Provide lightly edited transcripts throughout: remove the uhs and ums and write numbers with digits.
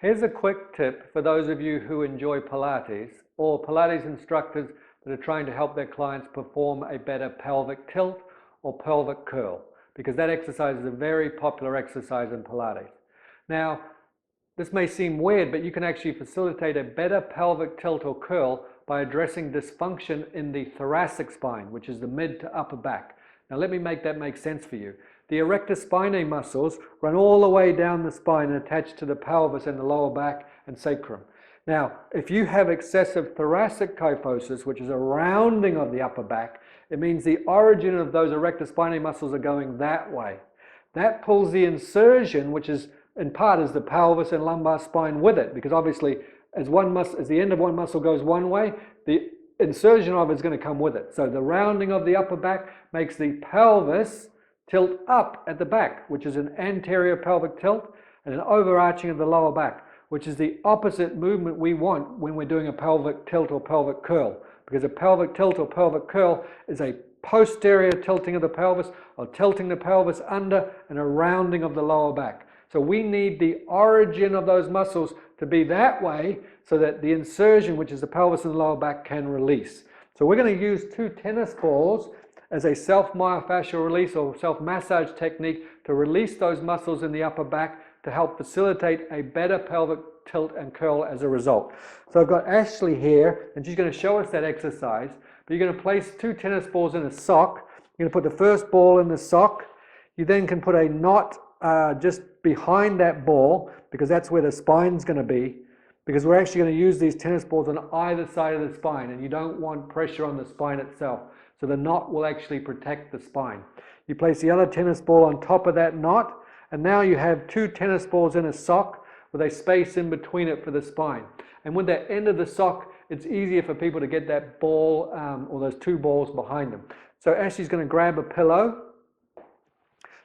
Here's a quick tip for those of you who enjoy Pilates or Pilates instructors that are trying to help their clients perform a better pelvic tilt or pelvic curl, because that exercise is a very popular exercise in Pilates. Now, this may seem weird, but you can actually facilitate a better pelvic tilt or curl by addressing dysfunction in the thoracic spine, which is the mid to upper back. Now let me make that make sense for you. The erector spinae muscles run all the way down the spine and attach to the pelvis and the lower back and sacrum. Now, if you have excessive thoracic kyphosis, which is a rounding of the upper back, it means the origin of those erector spinae muscles are going that way. That pulls the insertion, which is in part is the pelvis and lumbar spine with it, because obviously as the end of one muscle goes one way, the insertion of it is going to come with it. So the rounding of the upper back makes the pelvis tilt up at the back, which is an anterior pelvic tilt, and an overarching of the lower back, which is the opposite movement we want when we're doing a pelvic tilt or pelvic curl. Because a pelvic tilt or pelvic curl is a posterior tilting of the pelvis, or tilting the pelvis under, and a rounding of the lower back. So we need the origin of those muscles to be that way so that the insertion, which is the pelvis and the lower back, can release. So we're going to use 2 tennis balls as a self-myofascial release or self-massage technique to release those muscles in the upper back to help facilitate a better pelvic tilt and curl as a result. So I've got Ashley here, and she's going to show us that exercise. But you're going to place 2 tennis balls in a sock. You're going to put the first ball in the sock. You then can put a knot just behind that ball, because that's where the spine's going to be, because we're actually going to use these tennis balls on either side of the spine, and you don't want pressure on the spine itself. So the knot will actually protect the spine. You place the other tennis ball on top of that knot, and now you have 2 tennis balls in a sock with a space in between it for the spine. And with that end of the sock, it's easier for people to get that ball or those 2 balls behind them. So Ashley's going to grab a pillow.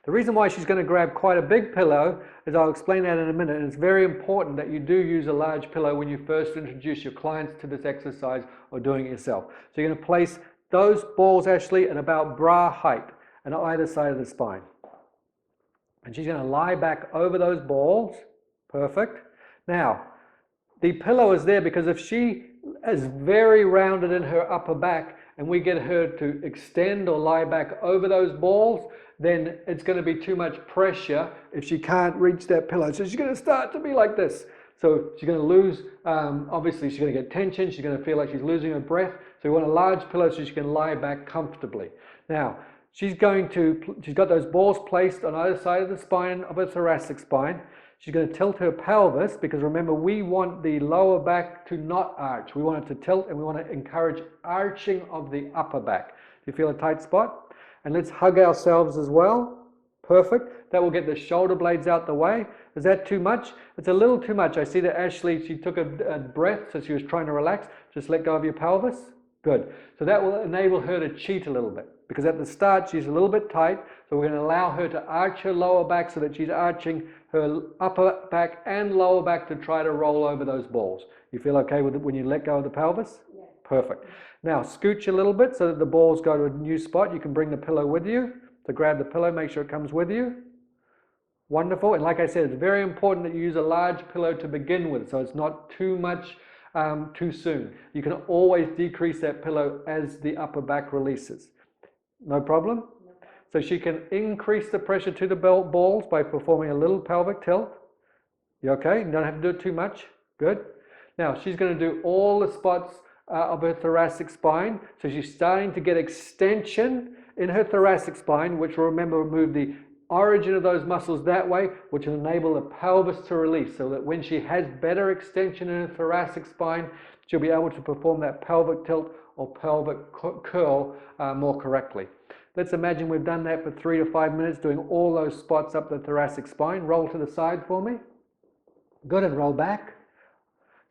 The reason why she's going to grab quite a big pillow is I'll explain that in a minute, and it's very important that you do use a large pillow when you first introduce your clients to this exercise or doing it yourself. So you're going to place those balls, Ashley, at about bra height on either side of the spine. And she's going to lie back over those balls. Perfect. Now, the pillow is there because if she is very rounded in her upper back and we get her to extend or lie back over those balls, then it's going to be too much pressure if she can't reach that pillow. So she's going to start to be like this. So she's going to lose, obviously she's going to get tension, she's going to feel like she's losing her breath. So we want a large pillow so she can lie back comfortably. Now, she's got those balls placed on either side of the spine of her thoracic spine. She's going to tilt her pelvis, because remember, we want the lower back to not arch. We want it to tilt, and we want to encourage arching of the upper back. Do you feel a tight spot? And let's hug ourselves as well. Perfect. That will get the shoulder blades out the way. Is that too much? It's a little too much. I see that Ashley, she took a breath, so she was trying to relax. Just let go of your pelvis. Good. So that will enable her to cheat a little bit, because at the start she's a little bit tight. So we're going to allow her to arch her lower back so that she's arching her upper back and lower back to try to roll over those balls. You feel okay with it when you let go of the pelvis? Yeah. Perfect. Now scooch a little bit so that the balls go to a new spot. You can bring the pillow with you. So grab the pillow, make sure it comes with you. Wonderful. And like I said, it's very important that you use a large pillow to begin with, so it's not too much too soon. You can always decrease that pillow as the upper back releases. No problem? So she can increase the pressure to the balls by performing a little pelvic tilt. You okay? You don't have to do it too much. Good. Now she's going to do all the spots of her thoracic spine. So she's starting to get extension in her thoracic spine, which will, remember, move the origin of those muscles that way, which will enable the pelvis to release, so that when she has better extension in her thoracic spine, she'll be able to perform that pelvic tilt or pelvic curl more correctly. Let's imagine we've done that for 3 to 5 minutes, doing all those spots up the thoracic spine. Roll to the side for me. Good, and roll back.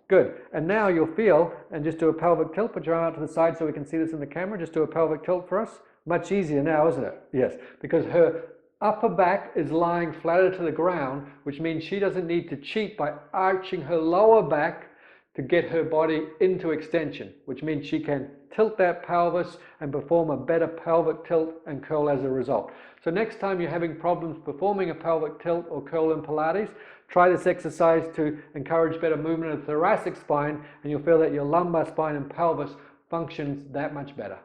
Good. And now you'll feel, and just do a pelvic tilt. Put your arm out to the side so we can see this in the camera. Just do a pelvic tilt for us. Much easier now, isn't it? Yes, because her upper back is lying flatter to the ground, which means she doesn't need to cheat by arching her lower back to get her body into extension, which means she can tilt that pelvis and perform a better pelvic tilt and curl as a result. So next time you're having problems performing a pelvic tilt or curl in Pilates, Try this exercise to encourage better movement of the thoracic spine, and you'll feel that your lumbar spine and pelvis functions that much better.